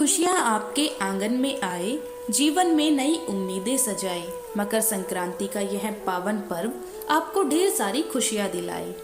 खुशियाँ आपके आंगन में आए, जीवन में नई उम्मीदें सजाए। मकर संक्रांति का यह पावन पर्व आपको ढेर सारी खुशियाँ दिलाए।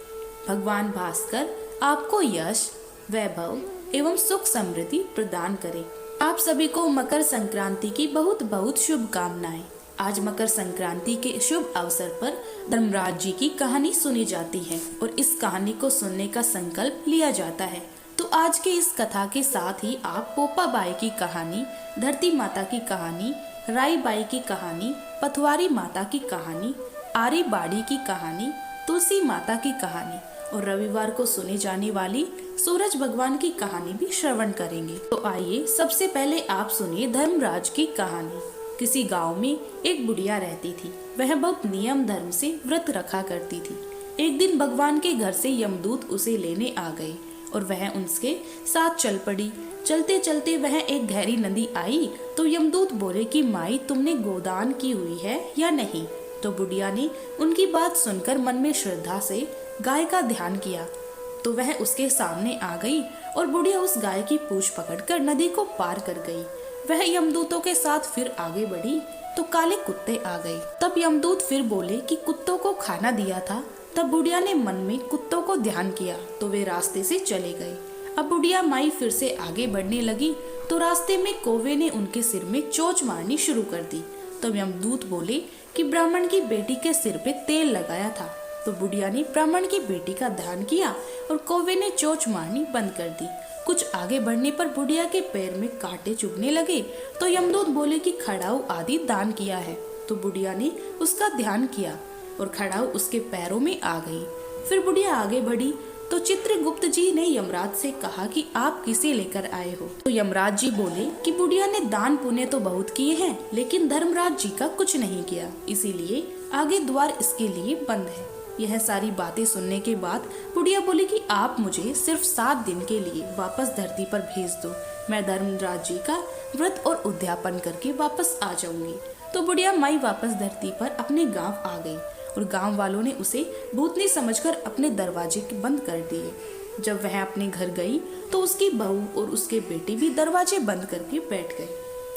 भगवान भास्कर आपको यश, वैभव एवं सुख समृद्धि प्रदान करे। आप सभी को मकर संक्रांति की बहुत बहुत शुभकामनाएं। आज मकर संक्रांति के शुभ अवसर पर धर्मराज जी की कहानी सुनी जाती है और इस कहानी को सुनने का संकल्प लिया जाता है। तो आज के इस कथा के साथ ही आप पोपा बाई की कहानी, धरती माता की कहानी, राई बाई की कहानी, पथवारी माता की कहानी, आरी बाड़ी की कहानी, तुलसी माता की कहानी और रविवार को सुनी जाने वाली सूरज भगवान की कहानी भी श्रवण करेंगे। तो आइए सबसे पहले आप सुनिए धर्मराज की कहानी। किसी गांव में एक बुढ़िया रहती थी। वह बहुत नियम धर्म से व्रत रखा करती थी। एक दिन भगवान के घर से यमदूत उसे लेने आ गए और वह उनके साथ चल पड़ी। चलते चलते वह एक गहरी नदी आई तो यमदूत बोले कि माई, तुमने गोदान की हुई है या नहीं? तो बुढ़िया ने उनकी बात सुनकर मन में श्रद्धा से गाय का ध्यान किया तो वह उसके सामने आ गई और बुढ़िया उस गाय की पूंछ पकड़कर नदी को पार कर गई। वह यमदूतों के साथ फिर आगे बढ़ी तो काले कुत्ते आ गए। तब यमदूत फिर बोले कि कुत्तों को खाना दिया था। तब बुढ़िया ने मन में कुत्तों को ध्यान किया तो वे रास्ते से चले गए। अब बुढ़िया माई फिर से आगे बढ़ने लगी तो रास्ते में कौवे ने उनके सिर में चोंच मारनी शुरू कर दी। तब यमदूत बोले कि ब्राह्मण की बेटी के सिर पे तेल लगाया था। तो बुढ़िया ने ब्राह्मण की बेटी का ध्यान किया और कौवे ने चोंच मारनी बंद कर दी। कुछ आगे बढ़ने पर बुढ़िया के पैर में कांटे चुभने लगे तो यमदूत बोले कि खड़ाऊ आदि दान किया है। तो बुढ़िया ने उसका ध्यान किया और खड़ाऊ उसके पैरों में आ गई। फिर बुढ़िया आगे बढ़ी तो चित्रगुप्त जी ने यमराज से कहा कि आप किसे लेकर आए हो? तो यमराज जी बोले कि बुढ़िया ने दान पुण्य तो बहुत किए हैं लेकिन धर्मराज जी का कुछ नहीं किया, इसीलिए आगे द्वार इसके लिए बंद है। यह सारी बातें सुनने के बाद बुढ़िया बोली कि आप मुझे सिर्फ 7 दिन के लिए वापस धरती पर भेज दो, मैं धर्मराज जी का व्रत और उद्यापन करके वापस आ जाऊंगी। तो बुढ़िया माई वापस धरती पर अपने गांव आ गई और गांव वालों ने उसे भूतनी समझकर अपने दरवाजे बंद कर दिए। जब वह अपने घर गई तो उसकी बहू और उसके बेटे भी दरवाजे बंद करके बैठ गए।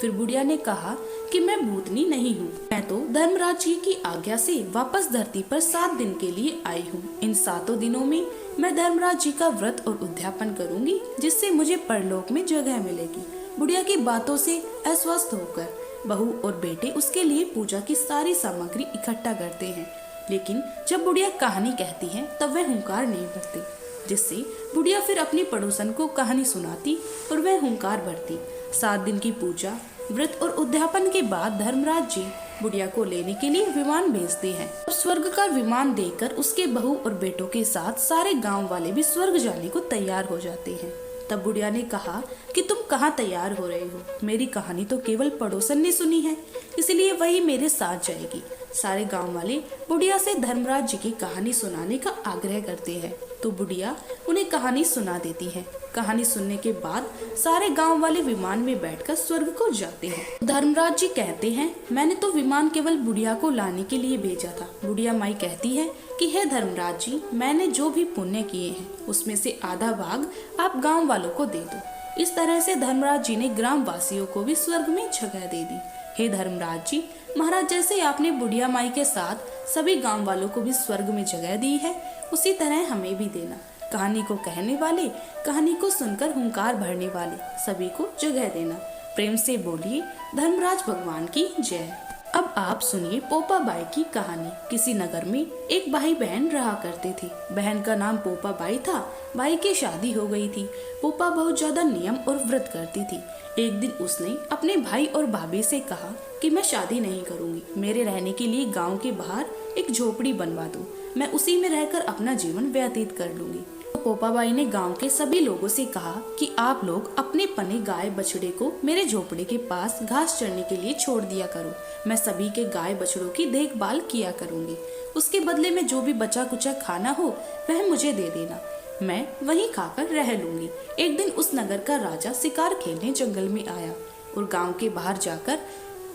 फिर बुढ़िया ने कहा कि मैं भूतनी नहीं हूँ, मैं तो धर्मराज जी की आज्ञा से वापस धरती पर 7 दिन के लिए आई हूँ। इन 7 दिनों में मैं धर्मराज जी का व्रत और उद्यापन करूंगी जिससे मुझे परलोक में जगह मिलेगी। बुढ़िया की बातों से अस्वस्थ होकर बहू और बेटे उसके लिए पूजा की सारी सामग्री इकट्ठा करते हैं, लेकिन जब बुढ़िया कहानी कहती है तब वह हुंकार नहीं भरती, जिससे बुढ़िया फिर अपनी पड़ोसन को कहानी सुनाती और वह हुंकार भरती। 7 दिन की पूजा, व्रत और उद्यापन के बाद धर्मराज जी बुढ़िया को लेने के लिए विमान भेजते हैं। स्वर्ग का विमान देखकर उसके बहू और बेटों के साथ सारे गांव वाले भी स्वर्ग जाने को तैयार हो जाते हैं। तब बुढ़िया ने कहा कि तुम कहाँ तैयार हो रहे हो? मेरी कहानी तो केवल पड़ोसन ने सुनी है, इसलिए वही मेरे साथ जाएगी। सारे गांव वाले बुढ़िया से धर्मराज जी की कहानी सुनाने का आग्रह करते हैं तो बुढ़िया उन्हें कहानी सुना देती है। कहानी सुनने के बाद सारे गांव वाले विमान में बैठकर स्वर्ग को जाते हैं। धर्मराज जी कहते हैं, मैंने तो विमान केवल बुढ़िया को लाने के लिए भेजा था। बुढ़िया माई कहती है कि हे धर्मराज जी, मैंने जो भी पुण्य किए हैं उसमें से आधा भाग आप गाँव वालों को दे दो। इस तरह से धर्मराज जी ने ग्राम वासियों को भी स्वर्ग में जगह दे दी। हे धर्मराज जी महाराज, जैसे आपने बुढ़िया माई के साथ सभी गांव वालों को भी स्वर्ग में जगह दी है, उसी तरह हमें भी देना। कहानी को कहने वाले, कहानी को सुनकर हुंकार भरने वाले सभी को जगह देना। प्रेम से बोलिए धर्मराज भगवान की जय। अब आप सुनिए पोपा बाई की कहानी। किसी नगर में एक भाई बहन रहा करते थे। बहन का नाम पोपा बाई था। भाई की शादी हो गई थी। पोपा बहुत ज्यादा नियम और व्रत करती थी। एक दिन उसने अपने भाई और भाभी से कहा कि मैं शादी नहीं करूंगी, मेरे रहने के लिए गांव के बाहर एक झोपड़ी बनवा दो, मैं उसी में रहकर अपना जीवन व्यतीत कर लूंगी। तो पोपा बाई ने गांव के सभी लोगों से कहा कि आप लोग अपने पने गाय बछड़े को मेरे झोपड़े के पास घास चरने के लिए छोड़ दिया करो, मैं सभी के गाय बछड़ों की देखभाल किया करूंगी। उसके बदले में जो भी बचा कुचा खाना हो वह मुझे दे देना, मैं वहीं खाकर रह लूंगी। एक दिन उस नगर का राजा शिकार खेलने जंगल में आया और गांव के बाहर जाकर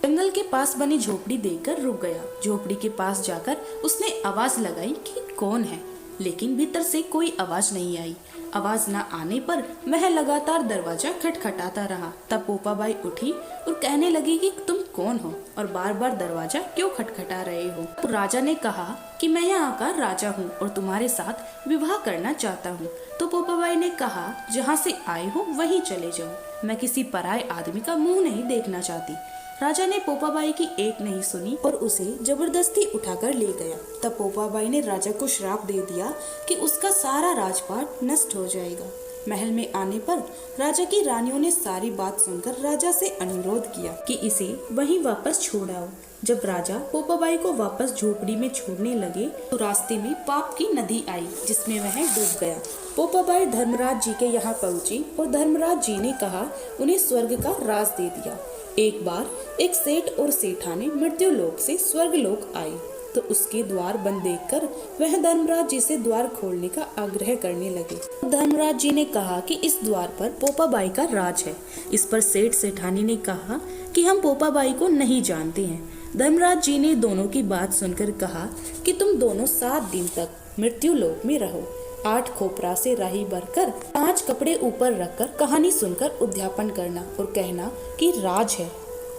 जंगल के पास बनी झोपड़ी देखकर रुक गया। झोपड़ी के पास जाकर उसने आवाज लगाई कि कौन है, लेकिन भीतर से कोई आवाज नहीं आई। आवाज न आने पर वह लगातार दरवाजा खटखटाता रहा। तब पोपाबाई उठी और कहने लगी कि तुम कौन हो और बार बार दरवाजा क्यों खटखटा रहे हो। तो राजा ने कहा कि मैं यहाँ का राजा हूँ और तुम्हारे साथ विवाह करना चाहता हूँ। तो पोपाबाई ने कहा जहाँ से आए हो वहीं चले जाओ, मैं किसी पराये आदमी का मुंह नहीं देखना चाहती। राजा ने पोपाबाई की एक नहीं सुनी और उसे जबरदस्ती उठाकर ले गया। तब पोपाबाई ने राजा को श्राप दे दिया कि उसका सारा राजपाट नष्ट हो जाएगा। महल में आने पर राजा की रानियों ने सारी बात सुनकर राजा से अनुरोध किया कि इसे वहीं वापस छोड़ आओ। जब राजा पोपाबाई को वापस झोपड़ी में छोड़ने लगे तो रास्ते में पाप की नदी आई जिसमें वह डूब गया। पोपाबाई धर्मराज जी के यहाँ पहुंची और धर्मराज जी ने कहा उन्हें स्वर्ग का राज दे दिया। एक बार एक सेठ और सेठानी मृत्यु लोक से स्वर्ग लोक आए तो उसके द्वार बंद देखकर वह धर्मराज जी से द्वार खोलने का आग्रह करने लगे। धर्मराज जी ने कहा कि इस द्वार पर पोपाबाई का राज है। इस पर सेठ सेठानी ने कहा कि हम पोपाबाई को नहीं जानते हैं। धर्मराज जी ने दोनों की बात सुनकर कहा कि तुम दोनों 7 दिन तक मृत्यु लोक में रहो। 8 खोपरा से राही भरकर 5 कपड़े ऊपर रखकर कहानी सुनकर उद्यापन करना और कहना कि राज है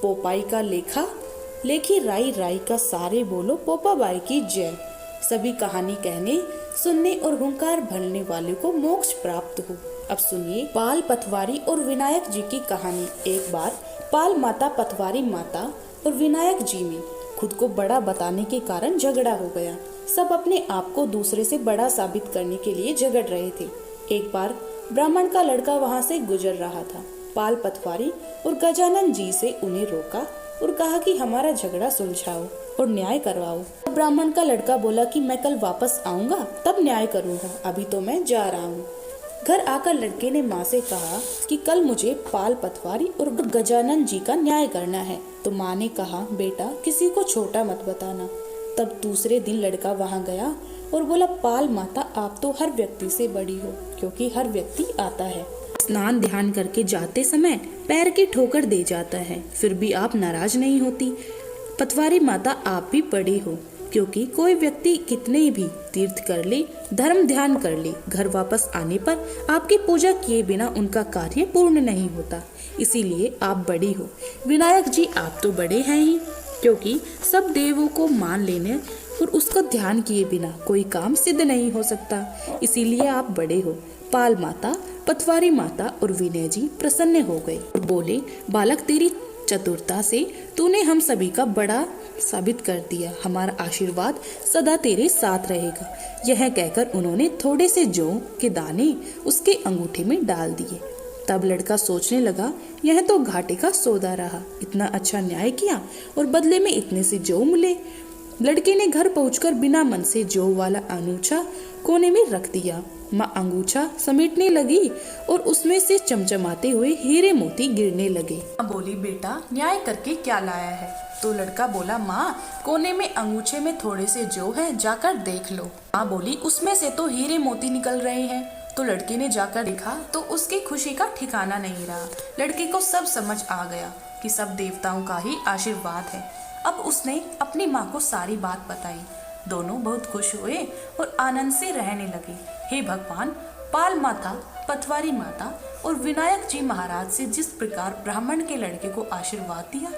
पोपाई का लेखा लेखी राई राई का सारे बोलो पोपाबाई की जय। सभी कहानी कहने सुनने और हुंकार भरने वाले को मोक्ष प्राप्त हो। अब सुनिए पाल पथवारी और विनायक जी की कहानी। एक बार पाल माता पथवारी माता और विनायक जी में खुद को बड़ा बताने के कारण झगड़ा हो गया। सब अपने आप को दूसरे से बड़ा साबित करने के लिए झगड़ रहे थे। एक बार ब्राह्मण का लड़का वहां से गुजर रहा था। पाल पथवारी और गजानन जी से उन्हें रोका और कहा कि हमारा झगड़ा सुलझाओ और न्याय करवाओ। ब्राह्मण का लड़का बोला कि मैं कल वापस आऊंगा तब न्याय करूंगा, अभी तो मैं जा रहा हूँ। घर आकर लड़के ने माँ से कहा कि कल मुझे पाल पथवारी और गजानन जी का न्याय करना है। तो माँ ने कहा बेटा किसी को छोटा मत बताना। तब दूसरे दिन लड़का वहाँ गया और बोला पाल माता आप तो हर व्यक्ति से बड़ी हो क्योंकि हर व्यक्ति आता है। स्नान ध्यान करके जाते समय पैर की ठोकर दे जाता है, फिर भी आप नाराज नहीं होती। पथवारी माता आप भी बड़ी हो क्योंकि कोई व्यक्ति कितने भी तीर्थ कर ले, धर्म ध्यान कर ले, घर वापस आने पर आपकी पूजा किए बिना उनका कार्य पूर्ण नहीं होता, इसीलिए आप बड़ी हो। विनायक जी आप तो बड़े हैं ही क्योंकि सब देवों को मान लेने और उसका ध्यान किए बिना कोई काम सिद्ध नहीं हो सकता, इसीलिए आप बड़े हो। पाल माता पथवारी माता और विनय जी प्रसन्न हो गए और बोले बालक तेरी चतुरता से तूने हम सभी का बड़ा साबित कर दिया, हमारा आशीर्वाद सदा तेरे साथ रहेगा। यह कहकर उन्होंने थोड़े से जौ के दाने उसके अंगूठे में डाल दिए। तब लड़का सोचने लगा यह तो घाटे का सौदा रहा, इतना अच्छा न्याय किया और बदले में इतने से जौ मिले। लड़के ने घर पहुंचकर बिना मन से जौ वाला अंगूठा कोने में रख दिया। माँ अंगूठा समेटने लगी और उसमें से चमचमाते हुए हीरे मोती गिरने लगे। माँ बोली बेटा न्याय करके क्या लाया है? तो लड़का बोला माँ कोने में अंगूठे में थोड़े से जौ है, जाकर देख लो। माँ बोली उसमें से तो हीरे मोती निकल रहे हैं। तो लड़के ने जाकर देखा तो उसकी खुशी का ठिकाना नहीं रहा। लड़के को सब समझ आ गया कि सब देवताओं का ही आशीर्वाद है। अब उसने अपनी माँ को सारी बात बताई। दोनों बहुत खुश हुए और आनंद से रहने लगे। हे भगवान, पाल माता, पटवारी माता और विनायक जी महाराज से जिस प्रकार ब्राह्मण के लड़के को आशीर्वाद दिया,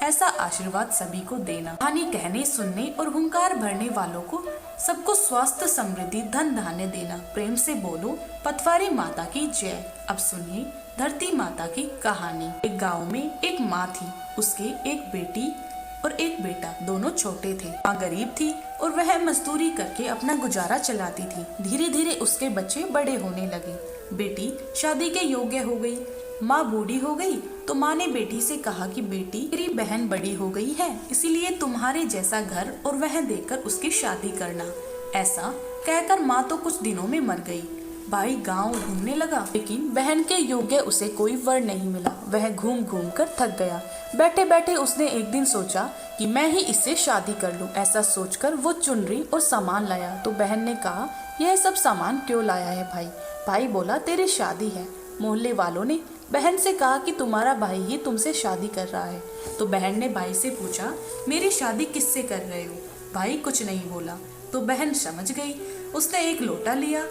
ऐसा आशीर्वाद सभी को देना। कहानी कहने सुनने और हुंकार भरने वालों को सबको स्वास्थ्य, समृद्धि, धन धान्य देना। प्रेम से बोलो पटवारी माता की जय। अब सुनिए धरती माता की कहानी। एक गांव में एक माँ थी, उसके एक बेटी और एक बेटा, दोनों छोटे थे। माँ गरीब थी और वह मजदूरी करके अपना गुजारा चलाती थी। धीरे धीरे उसके बच्चे बड़े होने लगे। बेटी शादी के योग्य हो गई। माँ बूढ़ी हो गई तो माँ ने बेटी से कहा कि बेटी तेरी बहन बड़ी हो गई है, इसीलिए तुम्हारे जैसा घर और वह देकर उसकी शादी करना। ऐसा कहकर माँ तो कुछ दिनों में मर गई। भाई गांव घूमने लगा लेकिन बहन के योग्य उसे कोई वर नहीं मिला। वह घूम घूम कर थक गया। बैठे बैठे उसने एक दिन सोचा कि मैं ही इससे शादी कर लूं। ऐसा सोचकर वो चुनरी और सामान लाया। तो बहन ने कहा यह सब सामान क्यों लाया है भाई? भाई बोला तेरी शादी है। मोहल्ले वालों ने बहन से कहा कि तुम्हारा भाई ही तुमसे शादी कर रहा है। तो बहन ने भाई से पूछा मेरी शादी किससे कर रहे हो? भाई कुछ नहीं बोला। तो बहन समझ गई। उसने एक लोटा लिया,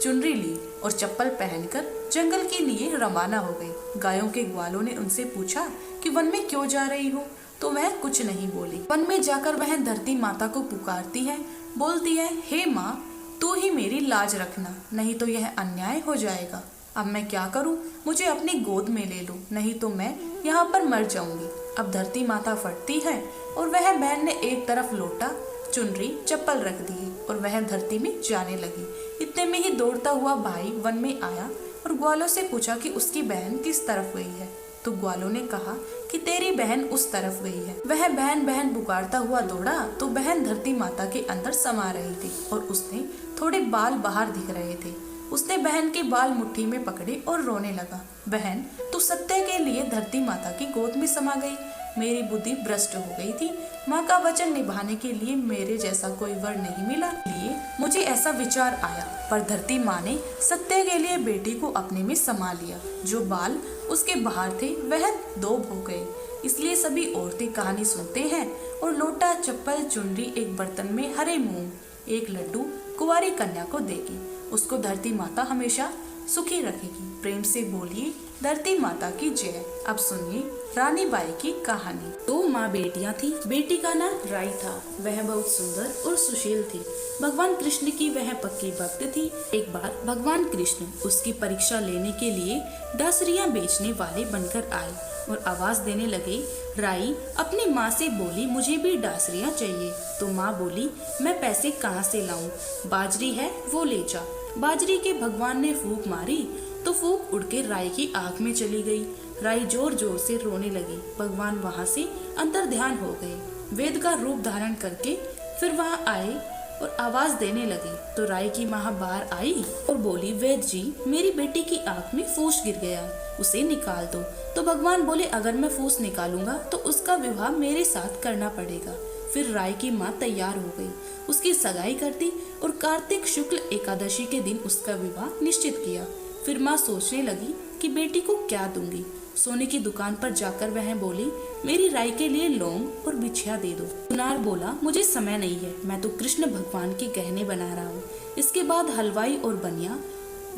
चुनरी ली और चप्पल पहनकर जंगल के लिए रवाना हो गई। गायों के ग्वालों ने उनसे पूछा कि वन में क्यों जा रही हो, तो वह कुछ नहीं बोली। वन में जाकर वह धरती माता को पुकारती है, बोलती है, हे माँ, तू ही मेरी लाज रखना, नहीं तो यह अन्याय हो जाएगा। अब मैं क्या करूं? मुझे अपनी गोद में ले लो, नहीं तो मैं यहाँ पर मर जाऊंगी। अब धरती माता फटती है और वह बहन ने एक तरफ लोटा, चुनरी, चप्पल रख दी और वह धरती में जाने लगी। इतने में ही दौड़ता हुआ भाई वन में आया और ग्वालों से पूछा कि उसकी बहन किस तरफ गई है। तो ग्वालों ने कहा कि तेरी बहन उस तरफ गई है। वह बहन बहन पुकारता हुआ दौड़ा तो बहन धरती माता के अंदर समा रही थी और उसने थोड़े बाल बाहर दिख रहे थे। उसने बहन के बाल मुट्ठी में पकड़े और रोने लगा, बहन, तू सत्य के लिए धरती माता की गोद में समा गई। मेरी बुद्धि भ्रष्ट हो गई थी। माँ का वचन निभाने के लिए मेरे जैसा कोई वर नहीं मिला, इसलिए मुझे ऐसा विचार आया। पर धरती माँ ने सत्य के लिए बेटी को अपने में समा लिया। जो बाल उसके बाहर थे वह दो हो गए। इसलिए सभी औरतें कहानी सुनते हैं और लोटा, चप्पल, चुनरी एक बर्तन में हरे मूंग, एक लड्डू कुंवारी कन्या को देगी। उसको धरती माता हमेशा सुखी रखेगी। प्रेम से बोलिए धरती माता की जय। अब सुनिए रानी बाई की कहानी। दो माँ बेटियां थी। बेटी का नाम राई था। वह बहुत सुंदर और सुशील थी। भगवान कृष्ण की वह पक्की भक्त थी। एक बार भगवान कृष्ण उसकी परीक्षा लेने के लिए डासरियां बेचने वाले बनकर आए और आवाज देने लगे, राई अपनी माँ से बोली, मुझे भी डासरियां चाहिए। तो माँ बोली, मैं पैसे कहाँ से लाऊं? बाजरी है, वो ले जा। बाजरी के भगवान ने फूंक मारी तो फूंक उड़ के राई की आंख में चली गई। राई जोर जोर से रोने लगी। भगवान वहाँ से अंतर ध्यान हो गए। वेद का रूप धारण करके फिर वहाँ आए और आवाज देने लगे। तो राई की माँ बाहर आई और बोली, वेद जी, मेरी बेटी की आंख में फूस गिर गया, उसे निकाल दो। तो भगवान बोले, अगर मैं फूस निकालूंगा तो उसका विवाह मेरे साथ करना पड़ेगा। फिर राय की माँ तैयार हो गई, उसकी सगाई कर दी और कार्तिक शुक्ल एकादशी के दिन उसका विवाह निश्चित किया। फिर माँ सोचने लगी कि बेटी को क्या दूंगी। सोने की दुकान पर जाकर वह बोली, मेरी राय के लिए लौंग और बिछिया दे दो। सुनार बोला, मुझे समय नहीं है, मैं तो कृष्ण भगवान के गहने बना रहा हूँ। इसके बाद हलवाई और बनिया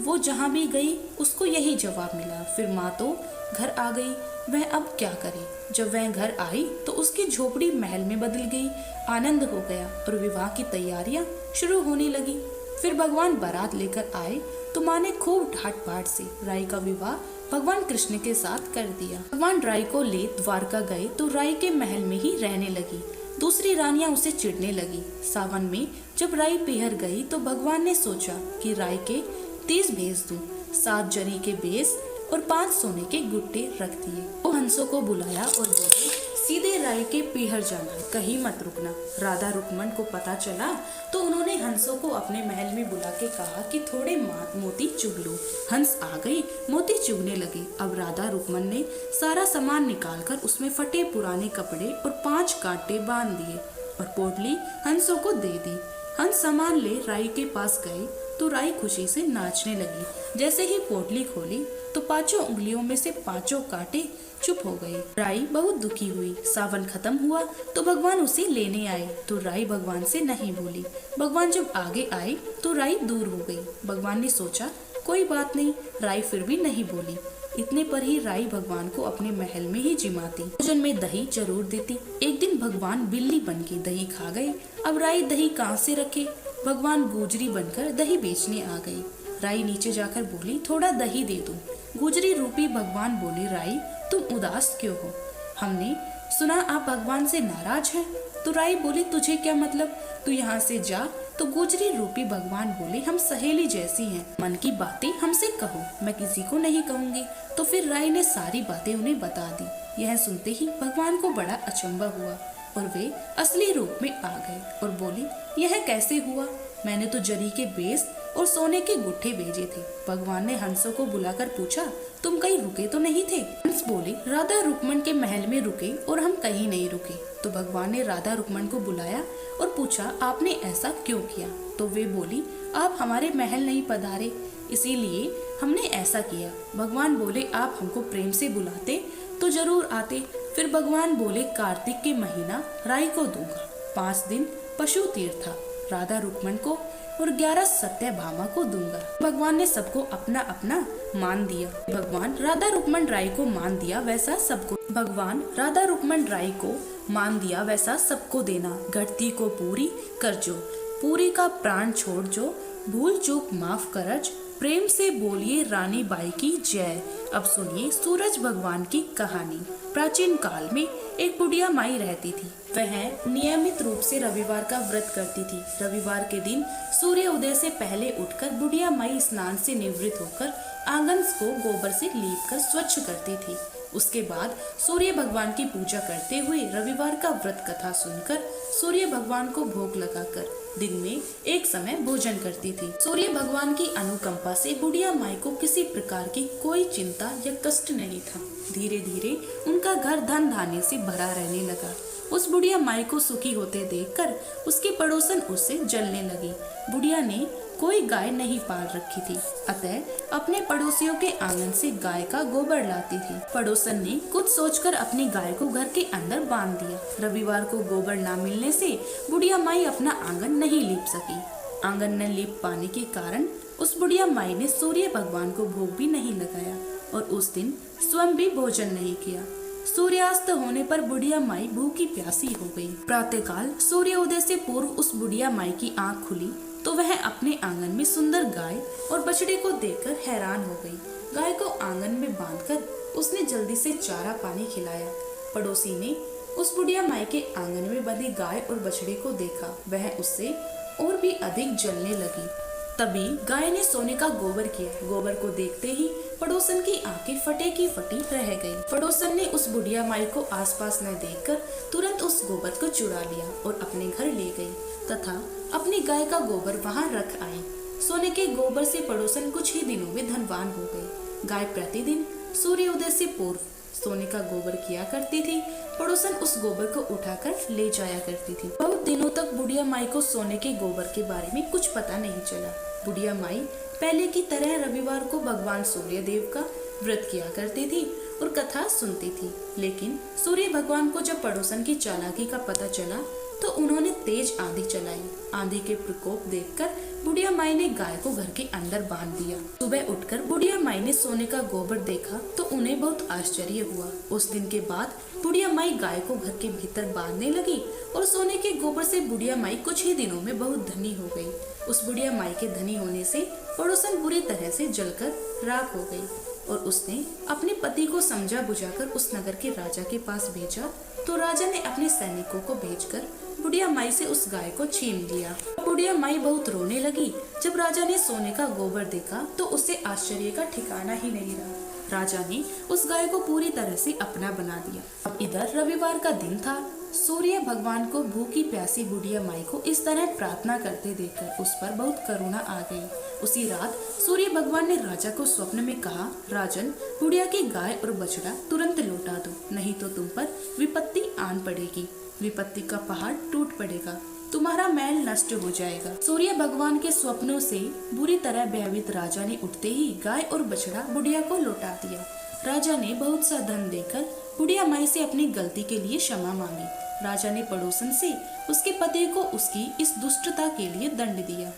वो जहाँ भी गई उसको यही जवाब मिला। फिर माँ तो घर आ गई। वह अब क्या करे? जब वह घर आई तो उसकी झोपड़ी महल में बदल गई। आनंद हो गया और विवाह की तैयारियां शुरू होने लगी। फिर भगवान बारात लेकर आए तो माँ ने खूब ठाट बाट से राई का विवाह भगवान कृष्ण के साथ कर दिया। भगवान राई को ले द्वारका गए तो राई के महल में ही रहने लगी। दूसरी रानियां उसे चिढ़ने लगी। सावन में जब राई पीहर गई तो भगवान ने सोचा कि राई के 30 भेज दूं। 7 जरी के बेस और 5 सोने के गुट्टे रख दिए। वो हंसों को बुलाया और बोले, सीधे राय के पीहर जाना, कहीं मत रुकना। राधा रुक्मण को पता चला तो उन्होंने हंसों को अपने महल में बुला के कहा कि थोड़े मोती चुग लो। हंस आ गई, मोती चुगने लगे। अब राधा रुक्मण ने सारा सामान निकालकर उसमें फटे पुराने कपड़े और 5 कांटे बांध दिए और पोटली हंसों को दे दी। हंस सामान ले राई के पास गए तो राई खुशी से नाचने लगी। जैसे ही पोटली खोली तो 5 उंगलियों में से 5 कांटे चुप हो गए। राई बहुत दुखी हुई। सावन खत्म हुआ तो भगवान उसे लेने आए तो राई भगवान से नहीं बोली। भगवान जब आगे आए तो राई दूर हो गई। भगवान ने सोचा कोई बात नहीं, राई फिर भी नहीं बोली। इतने पर ही राई भगवान को अपने महल में ही जिमाती, भोजन में दही जरूर देती। एक दिन भगवान बिल्ली बन के दही खा गए। अब राई दही कहाँ से रखे? भगवान गुजरी बनकर दही बेचने आ गई। राई नीचे जाकर बोली, थोड़ा दही दे दो। गुजरी रूपी भगवान बोले, राई तुम उदास क्यों हो? हमने सुना आप भगवान से नाराज हैं। तो राई बोली, तुझे क्या मतलब, तू यहाँ से जा। तो गुजरी रूपी भगवान बोले, हम सहेली जैसी हैं, मन की बातें हमसे कहो, मैं किसी को नहीं कहूँगी। तो फिर राई ने सारी बातें उन्हें बता दी। यह सुनते ही भगवान को बड़ा अचंभा हुआ और वे असली रूप में आ गए और बोली, यह कैसे हुआ? मैंने तो जरी के बेस और सोने के गुट्ठे भेजे थे। भगवान ने हंसों को बुलाकर पूछा, तुम कहीं रुके तो नहीं थे? हंस बोले, राधा रुक्मण के महल में रुके और हम कहीं नहीं रुके। तो भगवान ने राधा रुक्मण को बुलाया और पूछा, आपने ऐसा क्यों किया? तो वे बोली, आप हमारे महल नहीं पधारे, इसीलिए हमने ऐसा किया। भगवान बोले, आप हमको प्रेम से बुलाते तो जरूर आते। फिर भगवान बोले, कार्तिक के महीना राई को दूंगा, 5 दिन पशु तीर्थ था। राधा रुक्मण को और 11 सत्यभामा को दूंगा। भगवान ने सबको अपना अपना मान दिया। भगवान राधा रुक्मण राय को मान दिया वैसा सबको देना। घटती को पूरी कर जो, पूरी का प्राण छोड़ जो, भूल चूक माफ करज, प्रेम से बोलिए रानी बाई की जय। अब सुनिए सूरज भगवान की कहानी। प्राचीन काल में एक बुढ़िया माई रहती थी। वह नियमित रूप से रविवार का व्रत करती थी। रविवार के दिन सूर्य उदय से पहले उठकर बुढ़िया माई स्नान से निवृत्त होकर आंगन को गोबर से लीपकर स्वच्छ करती थी। उसके बाद सूर्य भगवान की पूजा करते हुए रविवार का व्रत कथा सुनकर सूर्य भगवान को भोग लगाकर दिन में एक समय भोजन करती थी। सूर्य भगवान की अनुकंपा से बुढ़िया माई को किसी प्रकार की कोई चिंता या कष्ट नहीं था। धीरे धीरे उनका घर धन धान्य से भरा रहने लगा। उस बुढ़िया माई को सुखी होते देखकर उसकी पड़ोसन उससे जलने लगी। बुढ़िया ने कोई गाय नहीं पाल रखी थी, अतः अपने पड़ोसियों के आंगन से गाय का गोबर लाती थी। पड़ोसन ने कुछ सोचकर अपनी गाय को घर के अंदर बांध दिया। रविवार को गोबर न मिलने से बुढ़िया माई अपना आंगन नहीं लीप सकी। आंगन न लीप पाने के कारण उस बुढ़िया माई ने सूर्य भगवान को भोग भी नहीं लगाया और उस दिन स्वयं भी भोजन नहीं किया। सूर्यास्त होने पर बुढ़िया माई भूखी प्यासी हो गई। प्रातःकाल सूर्योदय से पूर्व उस बुढ़िया माई की आंख खुली तो वह अपने आंगन में सुंदर गाय और बछड़े को देखकर हैरान हो गई। गाय को आंगन में बांधकर उसने जल्दी से चारा पानी खिलाया। पड़ोसी ने उस बुढ़िया माई के आंगन में बंधी गाय और बछड़े को देखा। वह उससे और भी अधिक जलने लगी। तभी गाय ने सोने का गोबर किया। गोबर को देखते ही पड़ोसन की आंखें फटे की फटी रह गई। पड़ोसन ने उस बुढ़िया माई को आसपास न देखकर तुरंत उस गोबर को चुरा लिया और अपने घर ले गई तथा अपनी गाय का गोबर वहां रख आई। सोने के गोबर से पड़ोसन कुछ ही दिनों में धनवान हो गई। गाय प्रतिदिन सूर्योदय से पूर्व सोने का गोबर किया करती थी। पड़ोसन उस गोबर को उठाकर ले जाया करती थी। बहुत दिनों तक बुढ़िया माई को सोने के गोबर के बारे में कुछ पता नहीं चला। बुढ़िया माई पहले की तरह रविवार को भगवान सूर्य देव का व्रत किया करती थी और कथा सुनती थी। लेकिन सूर्य भगवान को जब पड़ोसन की चालाकी का पता चला तो उन्होंने तेज आंधी चलाई। आंधी के प्रकोप देखकर बुढ़िया माई ने गाय को घर के अंदर बांध दिया। सुबह उठकर बुढ़िया माई ने सोने का गोबर देखा तो उन्हें बहुत आश्चर्य हुआ। उस दिन के बाद बुढ़िया माई गाय को घर के भीतर बांधने लगी और सोने के गोबर से बुढ़िया माई कुछ ही दिनों में बहुत धनी हो गई। उस बुढ़िया माई के धनी होने से पड़ोसन बुरी तरह से जलकर राख हो गई और उसने अपने पति को समझा बुझाकर उस नगर के राजा के पास भेजा तो राजा ने अपने सैनिकों को भेजकर बुढ़िया माई से उस गाय को छीन लिया। बुढ़िया माई बहुत रोने लगी। जब राजा ने सोने का गोबर देखा तो उसे आश्चर्य का ठिकाना ही नहीं रहा। राजा ने उस गाय को पूरी तरह से अपना बना दिया। अब इधर रविवार का दिन था। सूर्य भगवान को भूखी प्यासी बुढ़िया माई को इस तरह प्रार्थना करते देखकर उस पर बहुत करुणा आ गई। उसी रात सूर्य भगवान ने राजा को स्वप्न में कहा, राजन, बुढ़िया की गाय और बछड़ा तुरंत लौटा दो, नहीं तो तुम पर विपत्ति आन पड़ेगी। विपत्ति का पहाड़ टूट पड़ेगा, तुम्हारा महल नष्ट हो जाएगा। सूर्य भगवान के स्वप्नों से बुरी तरह भयभीत राजा ने उठते ही गाय और बछड़ा बुढ़िया को लौटा दिया। राजा ने बहुत सा धन देकर बुढ़िया माई से अपनी गलती के लिए क्षमा मांगी। राजा ने पड़ोसन से उसके पति को उसकी इस दुष्टता के लिए दंड दिया।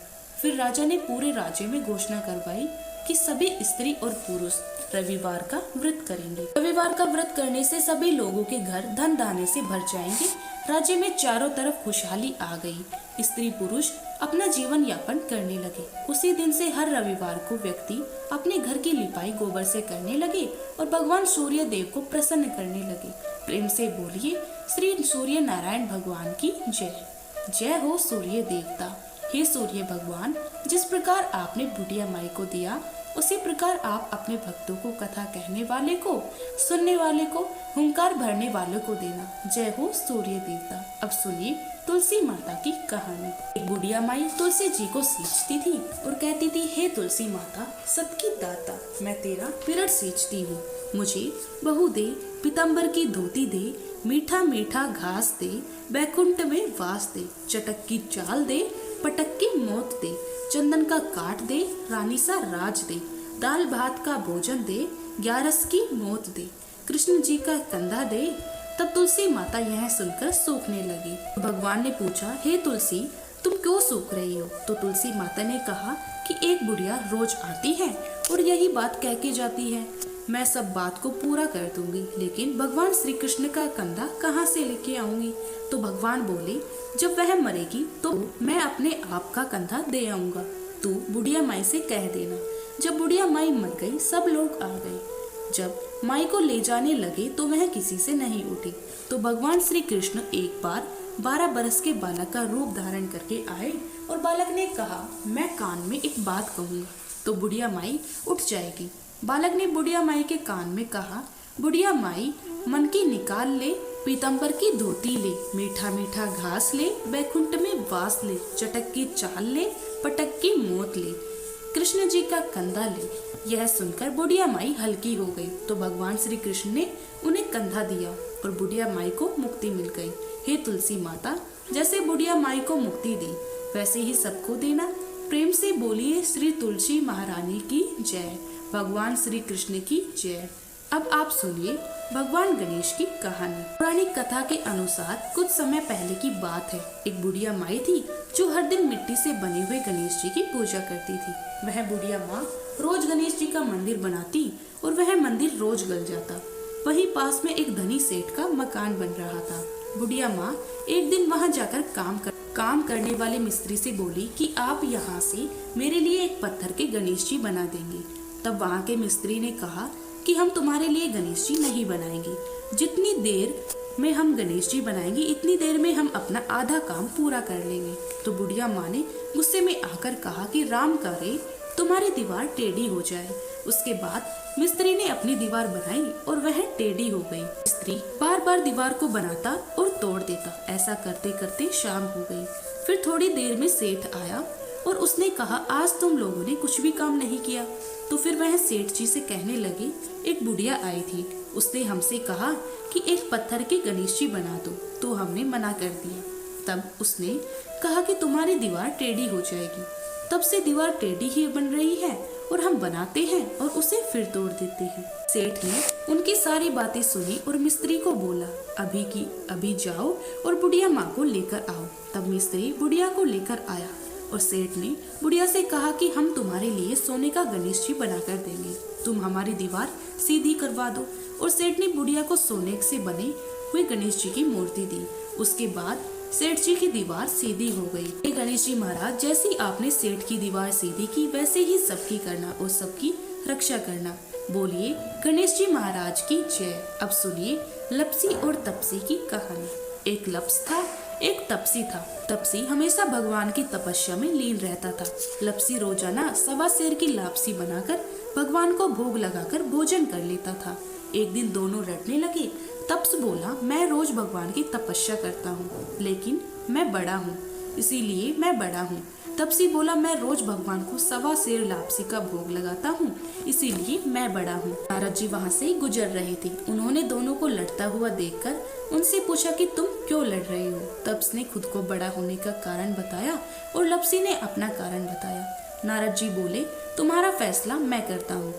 फिर राजा ने पूरे राज्य में घोषणा करवाई कि सभी स्त्री और पुरुष रविवार का व्रत करेंगे। रविवार का व्रत करने से सभी लोगों के घर धन धान्य से भर जाएंगे। राज्य में चारों तरफ खुशहाली आ गई। स्त्री पुरुष अपना जीवन यापन करने लगे। उसी दिन से हर रविवार को व्यक्ति अपने घर की लिपाई गोबर से करने लगे और भगवान सूर्य देव को प्रसन्न करने लगे। प्रेम से बोलिए श्री सूर्य नारायण भगवान की जय। जय हो सूर्य देवता। हे सूर्य भगवान, जिस प्रकार आपने बुढ़िया माई को दिया उसी प्रकार आप अपने भक्तों को, कथा कहने वाले को, सुनने वाले को, हुंकार भरने वालों को देना। जय हो सूर्य देवता। अब सुनिए तुलसी माता की कहानी। एक बुढ़िया माई तुलसी जी को सींचती थी और कहती थी, हे तुलसी माता, सत की दाता, मैं तेरा पिरड सींचती हूँ। मुझे बहू दे, पीताम्बर की धोती दे, मीठा मीठा घास दे, बैकुंठ में वास दे, चटक की चाल दे, पटक की मौत दे, चंदन का काट दे, रानी सा राज दे, दाल भात का भोजन दे, 11 की मौत दे, कृष्ण जी का कंधा दे। तब तुलसी माता यह सुनकर सूखने लगी। भगवान ने पूछा, हे तुलसी, तुम क्यों क्यों सूख रही हो? तो तुलसी माता ने कहा कि एक बुढ़िया रोज आती है और यही बात कह के जाती है। मैं सब बात को पूरा कर दूंगी, लेकिन भगवान श्री कृष्ण का कंधा कहाँ से लेके आऊंगी? तो भगवान बोले, जब वह मरेगी तो मैं अपने आप का कंधा दे आऊंगा। तू बुढ़िया माई से कह देना। जब बुढ़िया माई मर गई, सब लोग आ गए। जब माई को ले जाने लगे तो वह किसी से नहीं उठी। तो भगवान श्री कृष्ण एक बार 12 बरस के बालक का रूप धारण करके आए और बालक ने कहा, मैं कान में एक बात कहूँगा तो बुढ़िया माई उठ जाएगी। बालक ने बुढ़िया माई के कान में कहा, बुढ़िया माई मन की निकाल ले, पीतम्बर की धोती ले, मीठा मीठा घास ले, बैकुंठ में वास ले, चटक की चाल ले, पटक की मौत ले, कृष्ण जी का कंधा ले। यह सुनकर बुढ़िया माई हल्की हो गई। तो भगवान श्री कृष्ण ने उन्हें कंधा दिया और बुढ़िया माई को मुक्ति मिल गई। हे तुलसी माता, जैसे बुढ़िया माई को मुक्ति दी वैसे ही सबको देना। प्रेम से बोलिए श्री तुलसी महारानी की जय, भगवान श्री कृष्ण की जय। अब आप सुनिए भगवान गणेश की कहानी। पुरानी कथा के अनुसार कुछ समय पहले की बात है। एक बुढ़िया माई थी जो हर दिन मिट्टी से बने हुए गणेश जी की पूजा करती थी। वह बुढ़िया माँ रोज गणेश जी का मंदिर बनाती और वह मंदिर रोज गल जाता। वहीं पास में एक धनी सेठ का मकान बन रहा था। बुढ़िया माँ एक दिन वहाँ जाकर काम करने वाले मिस्त्री से बोली कि आप यहाँ से मेरे लिए एक पत्थर के गणेश जी बना देंगे। तब वहाँ के मिस्त्री ने कहा कि हम तुम्हारे लिए गणेश जी नहीं बनाएंगे। जितनी देर में हम गणेश जी बनाएंगे इतनी देर में हम अपना आधा काम पूरा कर लेंगे। तो बुढ़िया माँ ने गुस्से में आकर कहा कि राम करे तुम्हारी दीवार टेढ़ी हो जाए। उसके बाद मिस्त्री ने अपनी दीवार बनाई और वह टेढ़ी हो गई। मिस्त्री बार बार दीवार को बनाता और तोड़ देता। ऐसा करते करते शाम हो गई। फिर थोड़ी देर में सेठ आया और उसने कहा, आज तुम लोगों ने कुछ भी काम नहीं किया। तो फिर वह सेठ जी से कहने लगे, एक बुढ़िया आई थी, उसने हमसे कहा कि एक पत्थर के गणेश जी बना दो, तो हमने मना कर दिया। तब उसने कहा कि तुम्हारी दीवार टेढ़ी हो जाएगी। तब से दीवार टेढ़ी ही बन रही है और हम बनाते हैं और उसे फिर तोड़ देते हैं। सेठ ने उनकी सारी बातें सुनी और मिस्त्री को बोला, अभी की अभी जाओ और बुढ़िया माँ को लेकर आओ। तब मिस्त्री बुढ़िया को लेकर आया और सेठ ने बुढ़िया से कहा कि हम तुम्हारे लिए सोने का गणेश जी बना कर देंगे, तुम हमारी दीवार सीधी करवा दो। और सेठ ने बुढ़िया को सोने से बने हुए गणेश जी की मूर्ति दी। उसके बाद सेठ जी की दीवार सीधी हो गई। हे गणेश जी महाराज, जैसी आपने सेठ की दीवार सीधी की वैसे ही सबकी करना और सबकी रक्षा करना। बोलिए गणेश जी महाराज की जय। अब सुनिए लपसी और तपसी की कहानी। एक लप्स था, एक तपसी था। तपसी हमेशा भगवान की तपस्या में लीन रहता था। लपसी रोजाना 1.25 सेर की लापसी बनाकर भगवान को भोग लगाकर भोजन कर लेता था। एक दिन दोनों लड़ने लगे। तप्स बोला, मैं रोज भगवान की तपस्या करता हूँ, लेकिन मैं बड़ा हूँ, इसीलिए मैं बड़ा हूँ। तपसी बोला, मैं रोज भगवान को 1.25 सेर लापसी का भोग लगाता हूँ, इसीलिए मैं बड़ा हूँ। नारद जी वहाँ से गुजर रहे थे। उन्होंने दोनों को लड़ता हुआ देखकर उनसे पूछा कि तुम क्यों लड़ रहे हो। तप्स ने खुद को बड़ा होने का कारण बताया और लपसी ने अपना कारण बताया। नारद जी बोले, तुम्हारा फैसला मैं करता हूँ।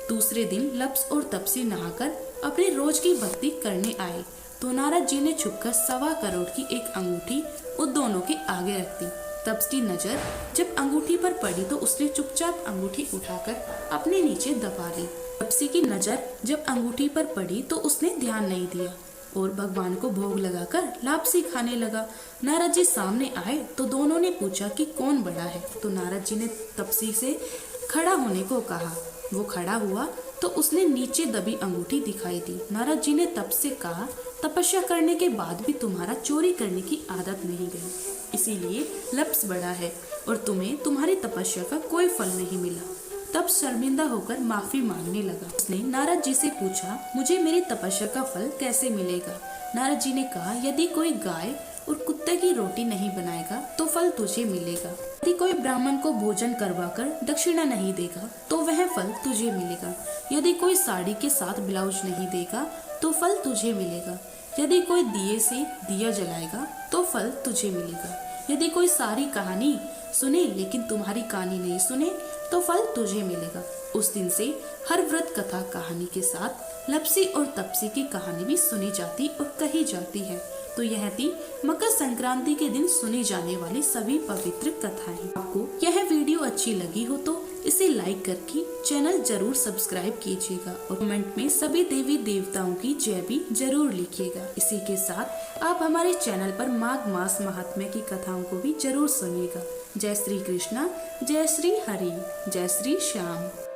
दूसरे दिन लप्स और तपसी नहाकर अपनी रोज की भक्ति करने आए तो नारद जी ने छुपकर 1.25 करोड़ की एक अंगूठी उन दोनों के आगे रख दी। तप्स की नजर जब अंगूठी पर पड़ी तो उसने चुपचाप अंगूठी उठाकर अपने नीचे दबा ली। तपसी की नजर जब अंगूठी पर पड़ी तो उसने ध्यान नहीं दिया और भगवान को भोग लगाकर लापसी खाने लगा। नारद जी सामने आए तो दोनों ने पूछा कि कौन बड़ा है। तो नारद जी ने तपसी से खड़ा होने को कहा। वो खड़ा हुआ तो उसने नीचे दबी अंगूठी दिखाई दी। नारद जी ने तप से कहा, तपस्या करने के बाद भी तुम्हारा चोरी करने की आदत नहीं गई, इसीलिए लप्स बड़ा है और तुम्हें तुम्हारी तपस्या का कोई फल नहीं मिला। तब शर्मिंदा होकर माफी मांगने लगा। उसने नारद जी से पूछा, मुझे मेरी तपस्या का फल कैसे मिलेगा। नारद जी ने कहा, यदि कोई गाय और कुत्ते की रोटी नहीं बनाएगा तो फल तुझे मिलेगा। यदि कोई ब्राह्मण को भोजन करवाकर दक्षिणा नहीं देगा तो वह फल तुझे मिलेगा। यदि कोई साड़ी के साथ ब्लाउज नहीं देगा तो फल तुझे मिलेगा। यदि कोई दिए से दिया जलाएगा तो फल तुझे मिलेगा। यदि कोई सारी कहानी सुने लेकिन तुम्हारी कहानी नहीं सुने तो फल तुझे मिलेगा। उस दिन से हर व्रत कथा कहानी के साथ लपसी और तपसी की कहानी भी सुनी जाती और कही जाती है। तो यह थी मकर संक्रांति के दिन सुनी जाने वाली सभी पवित्र कथाएं। आपको यह वीडियो अच्छी लगी हो तो इसे लाइक करके चैनल जरूर सब्सक्राइब कीजिएगा और कमेंट में सभी देवी देवताओं की जय भी जरूर लिखिएगा। इसी के साथ आप हमारे चैनल पर माघ मास महात्म्य की कथाओं को भी जरूर सुनिएगा। जय श्री कृष्णा, जय श्री हरि, जय श्री श्याम।